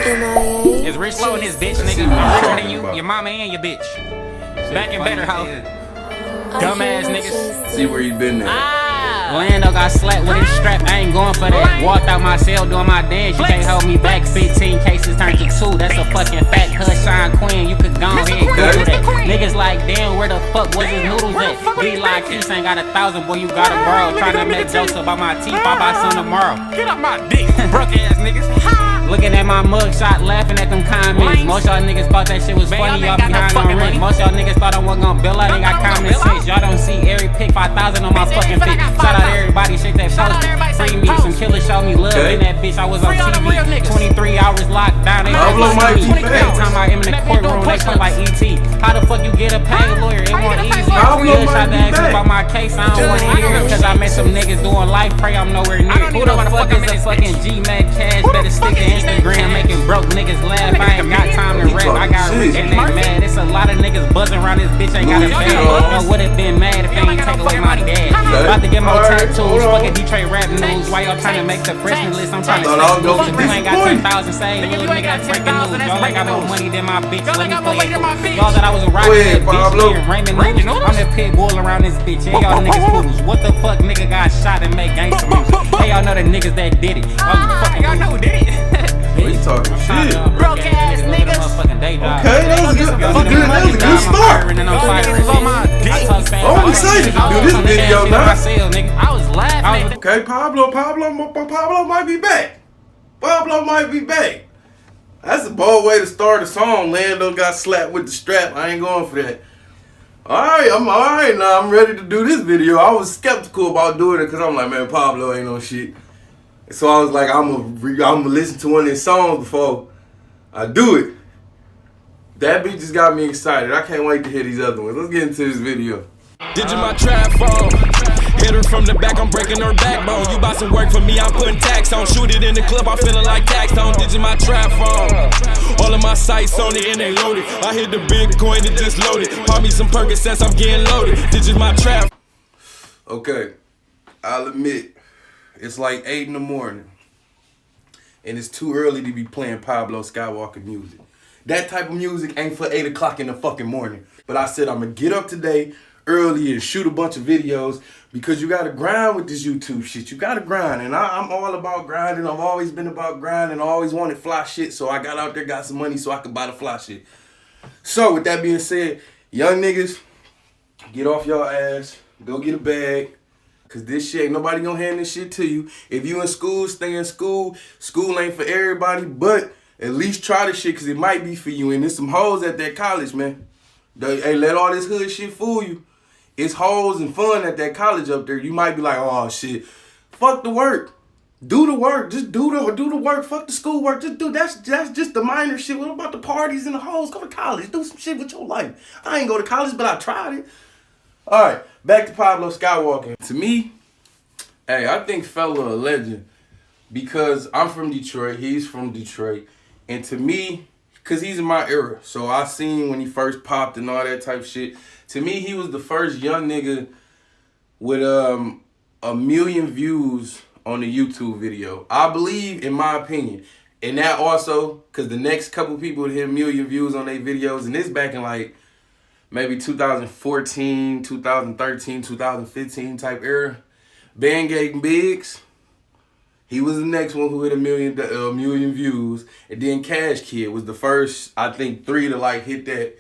It's rich low in this bitch, nigga. I'm richer than you, your mama and your bitch. Back and better, hoe. Dumbass niggas. See where you been at. Lando got slapped with his strap, I ain't going for that. Walked out my cell doing my dance, you can't hold me back. 15 cases turned to 2, that's a fucking fat shine queen. You could go ahead and Google that. Niggas like, damn, where the fuck was his noodles at? Be like, Keith ain't got 1,000, boy, you gotta borrow. Tryna make jokes about my teeth, I buy some tomorrow. Get off my dick, broke ass niggas. Looking at my mugshot, laughing at them comments. Most y'all niggas thought that shit was funny, y'all behind on rent. Most y'all niggas thought I wasn't gonna bill out, ain't got common sense. Y'all don't see every pick 5,000 on my fucking fit. Shout out everybody, shake that poster. Free me, some killers show me love in that bitch. I was on TV, 23 hours locked down. They every time I am in the courtroom, they feel like ET. How the fuck you get a paid lawyer? It wasn't easy. Good shot to ask me about my case, I don't wanna hear it. Cause I met some niggas doing life, pray I'm nowhere near. Who the fuck is a fucking G-Mad cash? Better stick to Instagram, making broke niggas laugh. I ain't got time to rap, I got rich and they mad. It's a lot of niggas buzzing around this bitch, ain't got a bag. I would've been mad if they ain't take away my dad. About to get more tattoos, fucking Detroit rap news. Why y'all trying to make the freshman list? I'm trying to stay loose. You ain't got 10,000 saved, little nigga, that's breaking news. Y'all ain't got more money than my bitch, let me play it. Y'all thought I was a rock head bitch, RAMEN NODDLES. I'm the pit bull around this bitch, yeah, y'all niggas fools. What the fuck nigga got shot and made gangsta music? Hey, y'all know the niggas that did it. Y'all know who did it. What you talking shit? Broke ass niggas. Okay, that was a good start. I'm excited to do this video now. I was laughing. Okay, Pablo might be back. Pablo might be back. That's a bold way to start a song. Lando got slapped with the strap. I ain't going for that. Alright, I'm alright now. I'm ready to do this video. I was skeptical about doing it because I'm like, man, Pablo ain't no shit. So I was like, I'm gonna listen to one of his songs before I do it. That beat just got me excited. I can't wait to hear these other ones. Let's get into this video. Digit my trap phone. Hit her from the back, I'm breaking her backbone. You buy some work for me, I'm putting tax on. Shoot it in the club, I'm feeling like tax on. Digit my trap phone. All of my sights on it and they loaded. I hit the Bitcoin, it just loaded. Pop me some Percocets, I'm getting loaded. Digit my trap. Okay, I'll admit, it's like 8 in the morning. And it's too early to be playing Pablo Skywalker music. That type of music ain't for 8 o'clock in the fucking morning. But I said I'm gonna get up today early and shoot a bunch of videos because you gotta grind with this YouTube shit. You gotta grind, and I'm all about grinding. I've always been about grinding. I always wanted fly shit, so I got out there, got some money so I could buy the fly shit. So with that being said, young niggas, get off your ass, go get a bag, cause this shit ain't nobody gonna hand this shit to you. If you in school, stay in school. School ain't for everybody, but at least try this shit, cause it might be for you. And there's some hoes at that college, man. Hey, let all this hood shit fool you. It's hoes and fun at that college up there. You might be like, oh shit, fuck the work. Do the work. Just do the work. Fuck the school work. Just do that's just the minor shit. What about the parties and the hoes? Go to college. Do some shit with your life. I ain't go to college, but I tried it. All right, back to Pablo Skywalker. To me, hey, I think fella a legend because I'm from Detroit. He's from Detroit. And to me, because he's in my era, so I seen when he first popped and all that type shit. To me, he was the first young nigga with 1 million views on the YouTube video. I believe, in my opinion. And that also, because the next couple people would hit 1 million views on their videos, and this back in like maybe 2014, 2013, 2015 type era. Bangate Biggs, he was the next one who hit 1 million views. And then Cash Kid was the first, I think, 3 to like hit that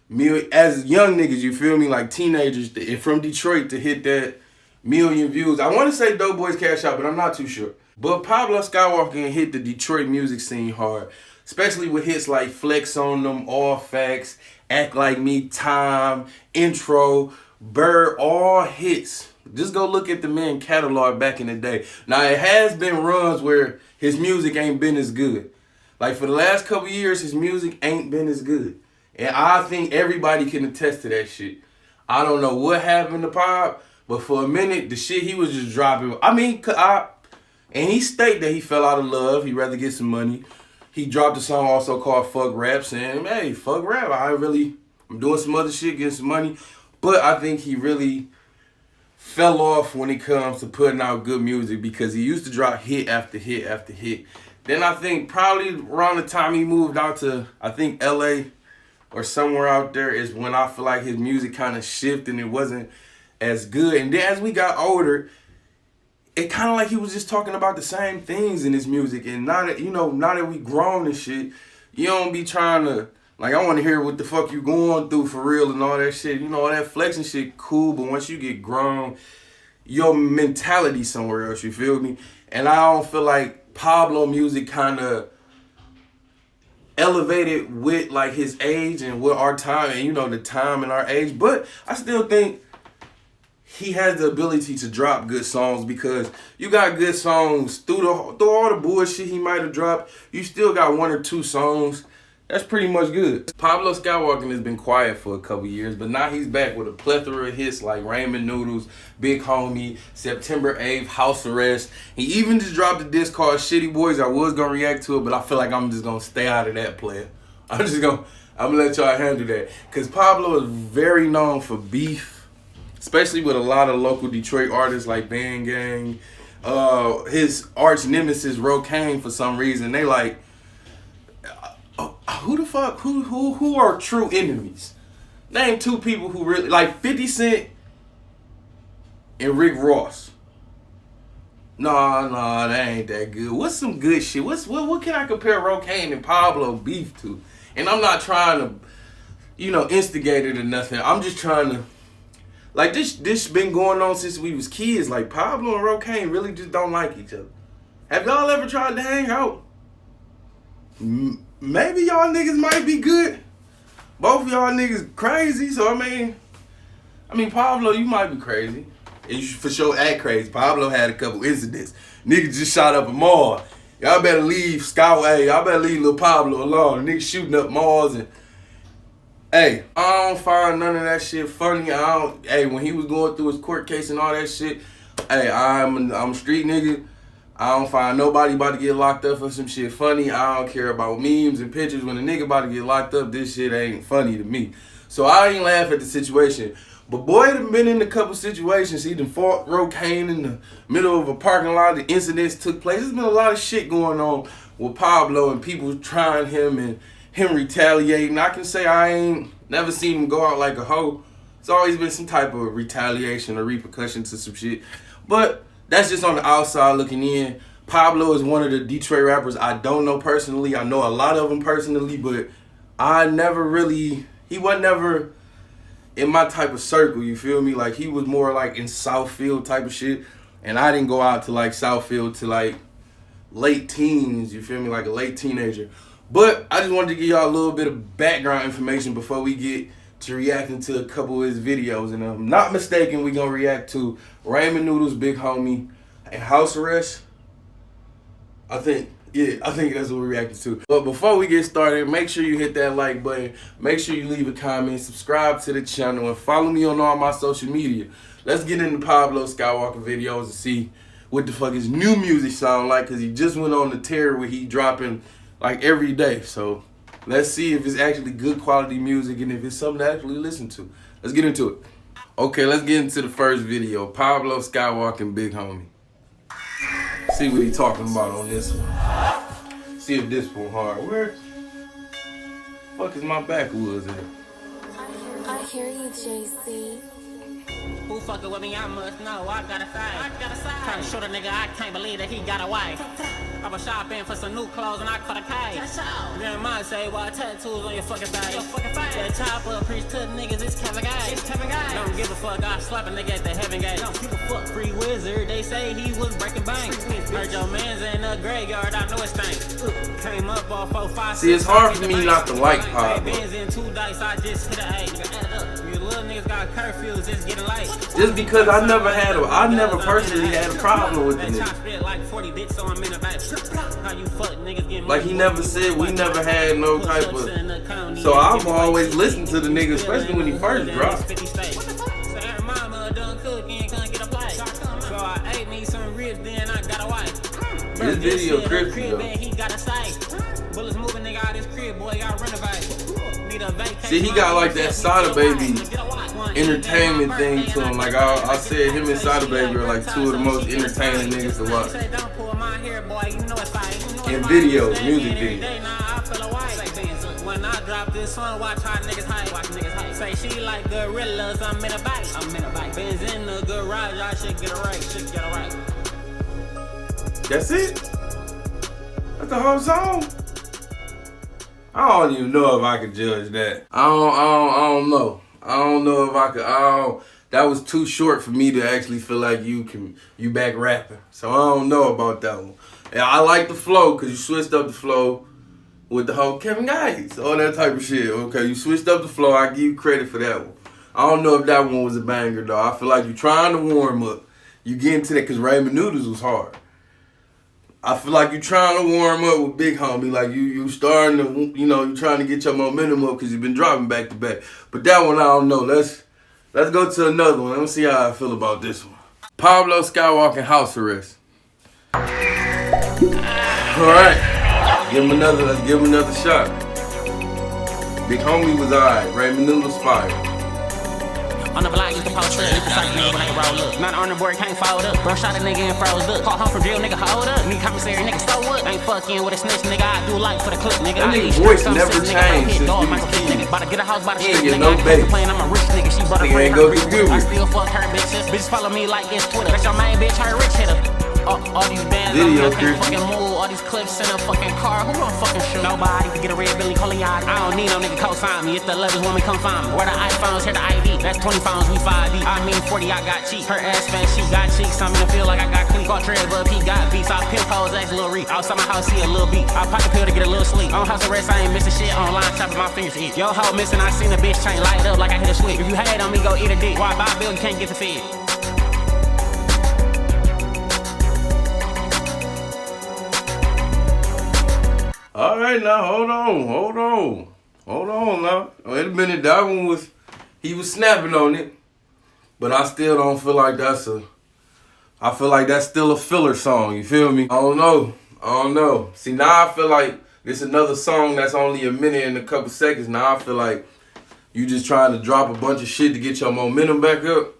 million. As young niggas, you feel me? Like teenagers from Detroit to hit that 1 million views. I want to say Dope Boys Cash Out, but I'm not too sure. But Pablo Skywalker hit the Detroit music scene hard. Especially with hits like Flex on Them, All Facts, Act Like Me, Time, Intro, Bird, all hits. Just go look at the man catalog back in the day. Now, it has been runs where his music ain't been as good. Like, for the last couple years, his music ain't been as good. And I think everybody can attest to that shit. I don't know what happened to Pop, but for a minute, the shit he was just dropping. I mean, and he stated that he fell out of love. He'd rather get some money. He dropped a song also called Fuck Rap, saying, hey, fuck rap. I'm doing some other shit, getting some money. But I think he really fell off when it comes to putting out good music because he used to drop hit after hit after hit. Then I think probably around the time he moved out to, I think, LA or somewhere out there is when I feel like his music kind of shifted and it wasn't as good. And then as we got older, it kind of like he was just talking about the same things in his music. And now that, now that we grown and shit, you don't be trying to, like, I want to hear what the fuck you going through for real and all that shit. All that flexing shit cool, but once you get grown, your mentality somewhere else, you feel me? And I don't feel like Pablo music kind of elevated with like his age and with our time and the time and our age, but I still think he has the ability to drop good songs because you got good songs through all the bullshit he might have dropped. You still got one or two songs that's pretty much good. Pablo Skywalker has been quiet for a couple years, but now he's back with a plethora of hits like Ramen Noodles, Big Homie, September 8th, House Arrest. He even just dropped a disc called Shitty Boys. I was gonna react to it, but I feel like I'm just gonna stay out of that player. I'm gonna let y'all handle that. Cause Pablo is very known for beef, especially with a lot of local Detroit artists like Band Gang. His arch nemesis, Rocaine, for some reason, they like, who the fuck, who are true enemies? Name two people who really, like 50 Cent and Rick Ross. Nah, that ain't that good. What's some good shit? What can I compare Rocaine and Pablo beef to? And I'm not trying to, instigate it or nothing. I'm just trying to, like, this been going on since we was kids. Like, Pablo and Rocaine really just don't like each other. Have y'all ever tried to hang out? Maybe y'all niggas might be good. Both of y'all niggas crazy, so I mean, Pablo, you might be crazy. And you should for sure act crazy. Pablo had a couple incidents. Niggas just shot up a mall. Y'all better leave Skyway. Y'all better leave Lil Pablo alone. Niggas shooting up malls and, hey, I don't find none of that shit funny. Hey, when he was going through his court case and all that shit, hey, I'm a street nigga. I don't find nobody about to get locked up for some shit funny. I don't care about memes and pictures. When a nigga about to get locked up, this shit ain't funny to me. So I ain't laugh at the situation. But boy done been in a couple situations. He done fought Rocaine in the middle of a parking lot. The incidents took place. There's been a lot of shit going on with Pablo and people trying him and him retaliating. I can say I ain't never seen him go out like a hoe. It's always been some type of retaliation or repercussion to some shit. But that's just on the outside looking in. Pablo is one of the Detroit rappers I don't know personally. I know a lot of them personally, but he wasn't never in my type of circle, you feel me? Like, he was more like in Southfield type of shit. And I didn't go out to like Southfield to like late teens, you feel me? Like a late teenager. But I just wanted to give y'all a little bit of background information before we get to reacting to a couple of his videos. And if I'm not mistaken, we're going to react to Ramen Noodles, Big Homie, and House Arrest. I think that's what we're reacting to. But before we get started, make sure you hit that like button. Make sure you leave a comment, subscribe to the channel, and follow me on all my social media. Let's get into Pablo Skywalker videos and see what the fuck his new music sound like, because he just went on the tear where he dropping like every day. So let's see if it's actually good quality music and if it's something to actually listen to. Let's get into it. Okay, let's get into the first video. Pablo Skywalker and Big Homie. See what he talking about on this one. See if this one hard. Where the fuck is my backwoods at? I hear you, JC. Who fucking with me, I must know. I gotta say. Trying to show the nigga I can't believe that he got a wife. I was shopping for some new clothes and I caught a case. Then mine say, why tattoos on your fucking face? That chopper preach to the niggas, it's Kevin Gay. Don't give a fuck, I slap a nigga at the heaven gate. Don't give a fuck, free wizard. They say he was breaking banks. Heard your man's in the graveyard, I know it stinks. Came up off 4, 5, 6. See, it's hard for me not to like Pablo. In 2 dice, I just hit a 8. You can add it up. You little niggas got curfews, it's getting late. Just because I never personally had a problem with the nigga. Like, he never said, we never had no type of. So I've always listened to the nigga, especially when he first dropped. This video crispy though. See, he got like that Sada Baby entertainment thing to him. Like I said, him and Sada Baby are like two of the most entertaining niggas to watch. In videos, music videos. When I drop this song, watch how niggas hype. Say she like gorillas, I'm in a bike. Benz in the garage, I should get a right. That's it? That's the whole song? I don't even know if I could judge that. I don't know. I don't know if I could. That was too short for me to actually feel like you back rapping. So I don't know about that one. And I like the flow because you switched up the flow with the whole Kevin Gates, all that type of shit. Okay, you switched up the flow. I give you credit for that one. I don't know if that one was a banger though. I feel like you're trying to warm up. You get into that because Ramen Noodles was hard. I feel like you're trying to warm up with Big Homie. Like you starting to, you trying to get your momentum up because you've been dropping back to back. But that one I don't know. Let's go to another one. Let me see how I feel about this one. Pablo Skywalker house arrest. All right, let's give him another shot. Big Homie was alright. Ramen Noodles fire. On the block, used to post trail. Used to suck nigga when they roll up. Not on the board, can't fold up. Bro shot a nigga and froze up. Call home from jail, nigga, hold up. Need commissary, nigga, so what? Ain't fucking with a snitch, nigga. I do like for the clip, nigga. That nigga voice never changed since dog, we was nigga. About to get a house by the He street, ain't nigga. get no bait. Playing, I'm a rich nigga. She bought a Nigga ain't go get good. I still fuck her bitches. Bitches follow me like it's Twitter. That's your main bitch, her rich hitter. All these bands Video on me, I can't fucking move. All these clips in a fucking car. Who gon' fucking shoot? Nobody to get a red Billy Coliad. I don't need no nigga co-sign me. It's the lovers woman come find me. Where the iPhones, here the ID. That's 20 phones, we 5D. I mean 40, I got cheeks. Her ass fat, she got cheeks. I'm in the field like I got clean. Caught tread, but he got beats. I pimp hoes, ask Lil Reek. Outside my house, see a little beat. I pop the pill to get a little sleep. On house arrest, I ain't missing shit. Online chopping my fingers eat. Yo, hoe missing, I seen a bitch chain light up like I hit a switch. If you hate on me, go eat a dick. Why buy a bill, you can't get the feed. All right, now hold on now. Wait a minute, that one he was snapping on it, but I still don't feel like I feel like that's still a filler song. You feel me? I don't know. See, now I feel like this another song that's only a minute and a couple seconds. Now I feel like you just trying to drop a bunch of shit to get your momentum back up.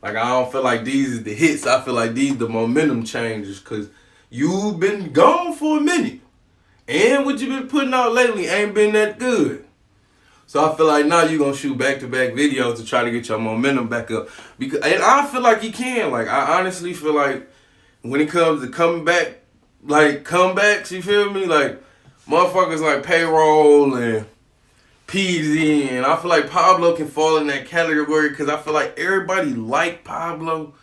Like I don't feel like these is the hits. I feel like these the momentum changes because you've been gone for a minute. And what you been putting out lately ain't been that good. So I feel like now you gonna shoot back-to-back videos to try to get your momentum back up. And I feel like you can. Like I honestly feel like when it comes to coming back, like comebacks, you feel me? Like motherfuckers like Payroll and PZ, and I feel like Pablo can fall in that category because I feel like everybody liked Pablo.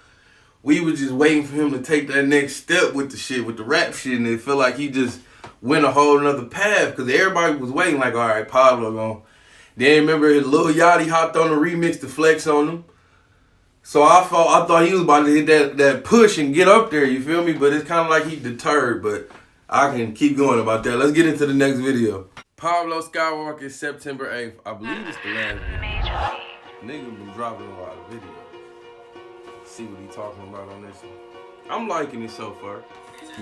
We was just waiting for him to take that next step with the shit, with the rap shit, and it feel like he just went a whole nother path because everybody was waiting like, all right, Pablo gone. Then remember Lil Yachty hopped on the remix to flex on him. So I thought he was about to hit that push and get up there, you feel me? But it's kind of like he deterred, but I can keep going about that. Let's get into the next video. Pablo Skywalker, September 8th. I believe it's the last video. Nigga been dropping a lot of videos. See what he talking about on this one. I'm liking it so far.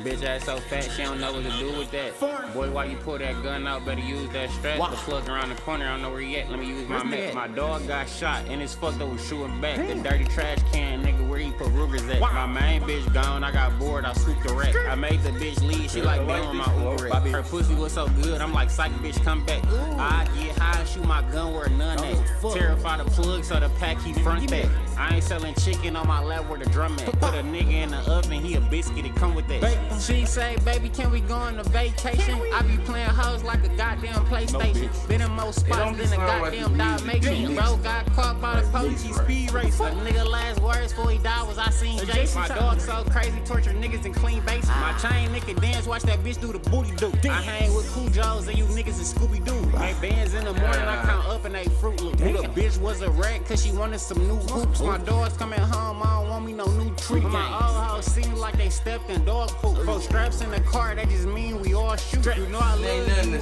Bitch ass so fat, she don't know what to do with that. Boy, while you pull that gun out, better use that strap. The plug around the corner, I don't know where he at. Let me use my map. My dog got shot, and it's fucked up with shooting back. The dirty trash can, nigga, where he put Rugers at. My main bitch gone, I got bored, I swooped the rack. I made the bitch leave, she like me on my Uber. Her pussy was so good, I'm like, psych bitch, come back. I get high and shoot my gun where none at. Terrify the plug so the pack he front back. I ain't selling chicken on my lap where the drum at. Put a nigga in the oven, he a biscuit, it come with that. She say, baby, can we go on a vacation? I be playing hoes like a goddamn PlayStation. Been in more spots than a goddamn Dalmatian. Bro got caught by the police, he speed racer. Nigga last words before he died was I seen Jason. My dog so crazy, torture niggas in clean bases. My chain nigga dance, watch that bitch do the booty do. I hang with Cujo's and you niggas is Scooby-Doo. Make bands in the morning, I count up and they Fruit Loop. The bitch was a rat cause she wanted some new hoops. My dog's coming home, I don't want me no new treat. My old hoes seem like they stepped in dog poop. Straps in the car, that just mean we all shoot. You know I love you.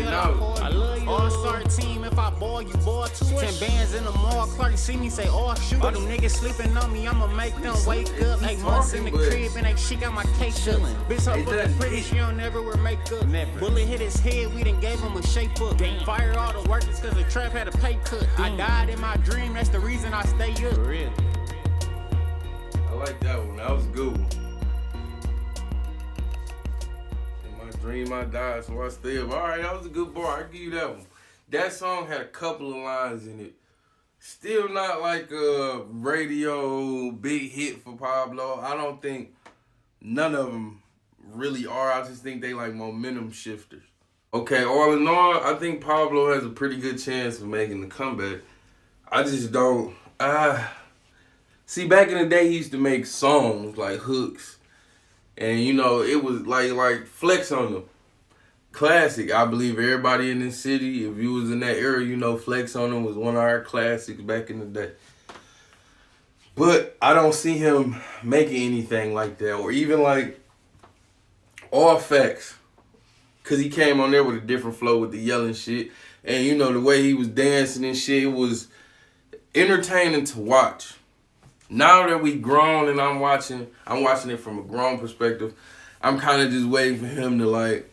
I love you. All-star team, if I ball, you ball too. 10 bands in the mall, Clark see me say all shoot. All them niggas sleeping on me, I'ma make them wake up. 8 months in the crib and they shit got my cake chillin'. Bitch, her fucking pretty, she don't never wear makeup. Bullet hit his head, we done gave him a shape up. Fire all the workers cause the trap had a pay cut. I died in my dream, that's the reason I stay up. For real. I like that one, that was a good one. Dream I died, so I stay up. All right, that was a good bar. I give you that one. That song had a couple of lines in it. Still not like a radio big hit for Pablo. I don't think none of them really are. I just think they like momentum shifters. Okay, all in all, I think Pablo has a pretty good chance of making the comeback. I just don't. See, back in the day, he used to make songs like hooks, and you know it was like flex on them. Classic. I believe everybody in this city, if you was in that era, you know Flex on Them was one of our classics back in the day. But I don't see him making anything like that, or even like All Facts, because he came on there with a different flow with the yelling shit. And you know, the way he was dancing and shit, it was entertaining to watch. Now that we grown and I'm watching it from a grown perspective, I'm kind of just waiting for him to like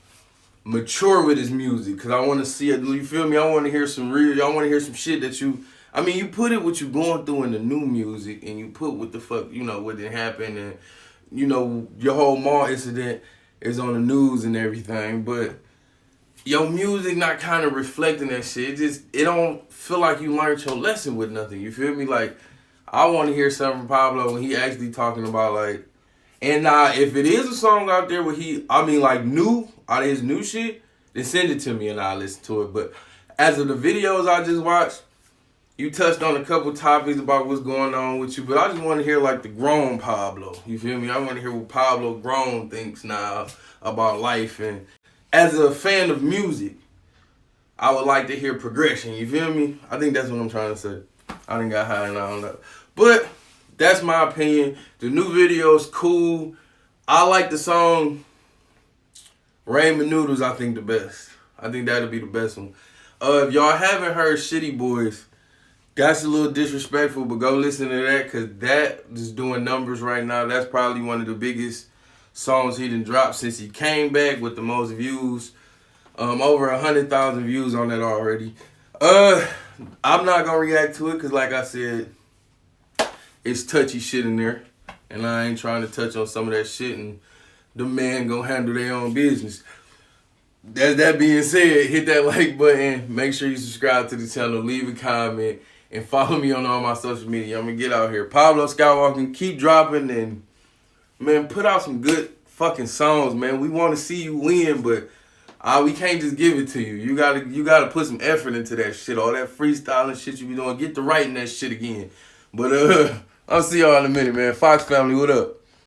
mature with his music, because I want to see it. You feel me? I want to hear some shit that you put it what you going through in the new music, and you put what the fuck, you know, what did happen, and you know, your whole mall incident is on the news and everything, but your music not kind of reflecting that shit. It don't feel like you learned your lesson with nothing. You feel me? Like, I want to hear something from Pablo when he actually talking about like, and if it is a song out there where new, out of his new shit, then send it to me and I'll listen to it. But as of the videos I just watched, you touched on a couple topics about what's going on with you, but I just want to hear like the grown Pablo. You feel me? I want to hear what Pablo grown thinks now about life. And as a fan of music, I would like to hear progression. You feel me? I think that's what I'm trying to say. I done got high and I don't know. But that's my opinion. The new video is cool. I like the song Ramen Noodles, I think the best. I think that'll be the best one. If y'all haven't heard Shitty Boys, that's a little disrespectful, but go listen to that, because that is doing numbers right now. That's probably one of the biggest songs he done dropped since he came back with the most views. Over 100,000 views on that already. I'm not going to react to it because, like I said, it's touchy shit in there. And I ain't trying to touch on some of that shit, and the man gonna handle their own business. That being said, hit that like button. Make sure you subscribe to the channel. Leave a comment. And follow me on all my social media. I'm gonna get out here. Pablo Skywalker, keep dropping, and man, put out some good fucking songs, man. We want to see you win, but we can't just give it to you. You gotta put some effort into that shit. All that freestyling shit you be doing. Get to writing that shit again. But I'll see y'all in a minute, man. Fox family, what up?